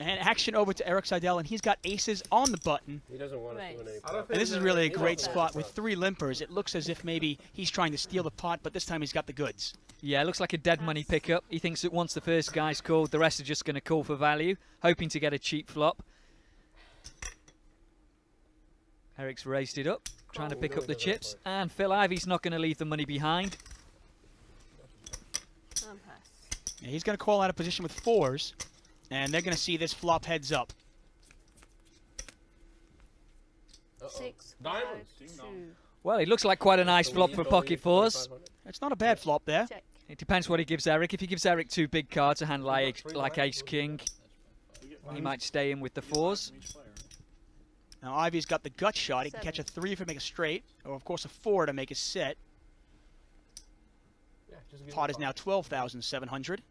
And action over to Erik Seidel, and he's got aces on the button. He doesn't want to win any And this is really a great spot with 3 limpers. It looks as if maybe he's trying to steal the pot, but this time he's got the goods. Yeah, it looks like a dead money pickup. He thinks that once the first guy's called, the rest are just going to call for value, hoping to get a cheap flop. Eric's raised it up, trying to pick up the chips, and Phil Ivey's not going to leave the money behind. Yeah, he's going to call out of position with 4s, and they're going to see this flop heads up. 6, Diamonds. 2. Well, it looks like quite a nice flop for pocket 4s. It's not a bad flop there. Check. It depends what he gives Eric. If he gives Eric 2 big cards, a hand like ace-king, he might stay in with the 4s. Now Ivey's got the gut shot. He can catch a 3 to make a straight, or of course a 4 to make a set. Pot is now 12,700.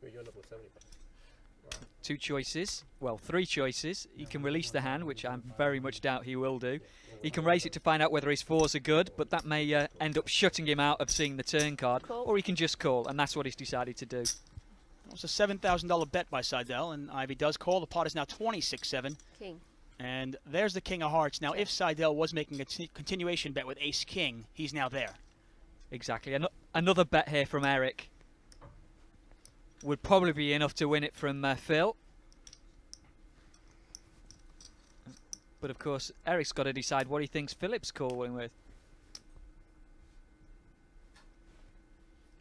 You end up with 75. 2 choices, well, 3 choices. He can release the hand, which I very much doubt he will do. He can raise it to find out whether his 4s are good, but that may end up shutting him out of seeing the turn card. Call. Or he can just call, and that's what he's decided to do. It was a $7,000 bet by Seidel, and Ivey does call. The pot is now 26-7. King. And there's the king of hearts. Now, if Seidel was making a continuation bet with ace-king, he's now there. Exactly. Another bet here from Eric would probably be enough to win it from Phil. But of course, Eric's got to decide what he thinks Philip's calling with.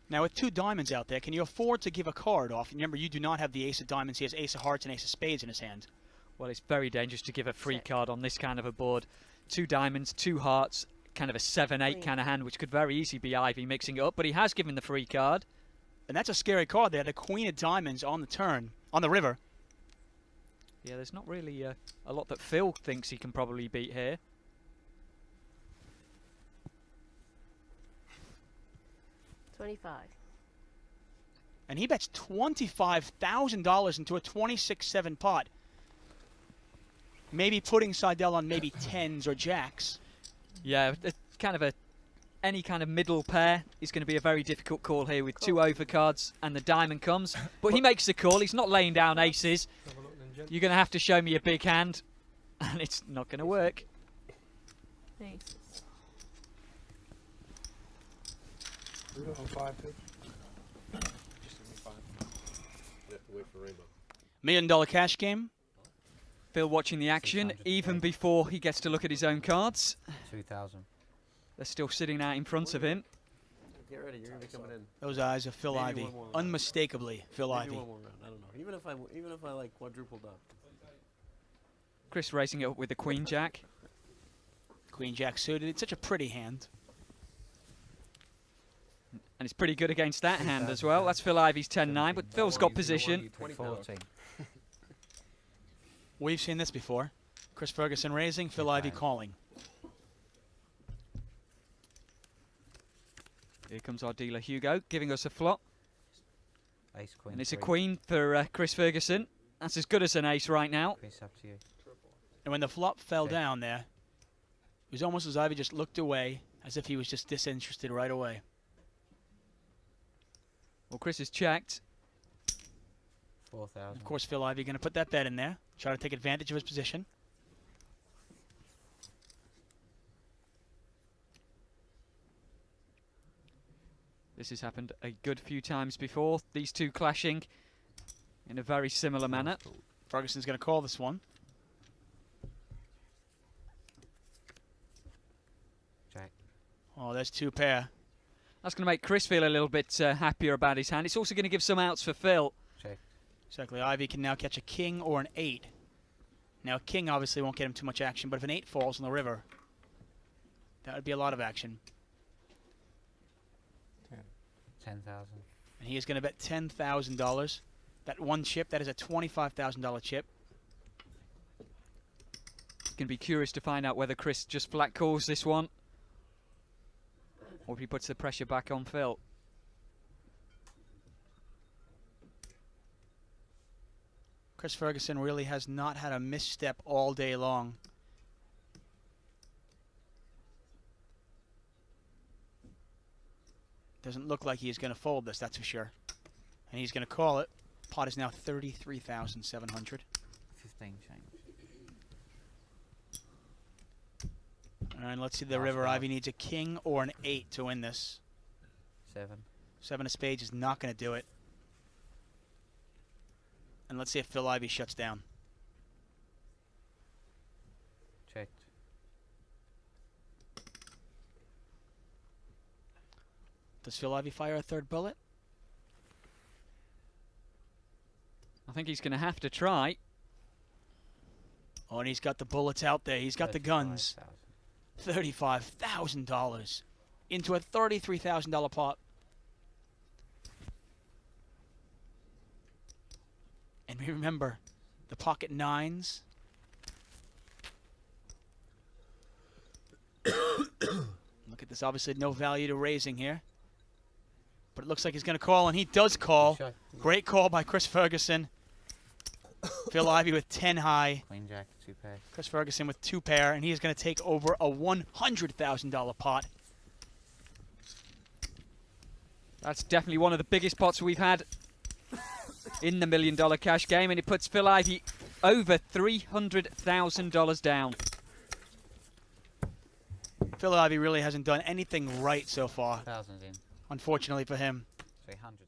Now, with 2 diamonds out there, can you afford to give a card off? Remember, you do not have the ace of diamonds. He has ace of hearts and ace of spades in his hand. Well, it's very dangerous to give a free card on this kind of a board. 2 diamonds, 2 hearts, kind of a 7-8 kind of hand, which could very easily be Ivey mixing it up, but he has given the free card. And that's a scary card there, the queen of diamonds on the turn, on the river. Yeah, there's not really a lot that Phil thinks he can probably beat here. $25. And he bets $25,000 into a 26-7 pot. Maybe putting Seidel on maybe 10s or jacks. Yeah, any kind of middle pair is going to be a very difficult call here with 2 overcards and the diamond comes. But he makes the call. He's not laying down aces. You're going to have to show me a big hand, and it's not going to work. Aces. $1 million cash game. Phil watching the action even before he gets to look at his own cards. 2,000. They're still sitting out in front of him. Get ready, you're gonna be coming in. Those eyes of Phil Maybe Ivey, one more round. unmistakably Phil Maybe Ivey. one more round. I don't know. Even if I like quadrupled up. Chris raising it up with the queen jack. Queen jack suited. It's such a pretty hand. And it's pretty good against that hand as well. That's Phil Ivey's 10-9, but Phil's got position. 14. We've seen this before. Chris Ferguson raising, Phil Ivey calling. Here comes our dealer Hugo, giving us a flop. Ace, queen, And it's a 3. queen for Chris Ferguson. That's as good as an ace right now. It's up to you. And when the flop fell down there, it was almost as Ivey just looked away, as if he was just disinterested right away. Well, Chris has checked. 4,000. Of course, Phil Ivey going to put that bet in there, try to take advantage of his position. This has happened a good few times before. These two clashing in a very similar manner. Ferguson's going to call this one. Jack. Oh, there's 2 pair. That's going to make Chris feel a little bit happier about his hand. It's also going to give some outs for Phil. Check. Exactly. Ivey can now catch a king or an 8. Now, a king obviously won't get him too much action, but if an 8 falls on the river, that would be a lot of action. 10,000. And he is going to bet $10,000. That one chip, that is a $25,000 chip. Going to be curious to find out whether Chris just flat calls this one, or if he puts the pressure back on Phil. Chris Ferguson really has not had a misstep all day long. Doesn't look like he's going to fold this, that's for sure. And he's going to call it. Pot is now 33,700. 15 change. All right, let's see the Last river. round. Ivey needs a king or an 8 to win this. 7. 7 of spades is not going to do it. And let's see if Phil Ivey shuts down. Checked. Does Phil Ivey fire a third bullet? I think he's going to have to try. Oh, and he's got the bullets out there. He's got the guns. 35,000. $35,000 into a $33,000 pot. And we remember the pocket nines. Look at this. Obviously, no value to raising here. But it looks like he's going to call, and he does call. Shot. Great call by Chris Ferguson. Phil Ivey with 10 high. Queen Jack, 2 pair. Chris Ferguson with 2 pair, and he is going to take over a $100,000 pot. That's definitely one of the biggest pots we've had in the $1 million cash game, and it puts Phil Ivey over $300,000 down. Phil Ivey really hasn't done anything right so far, Thousands in. unfortunately for him. 300.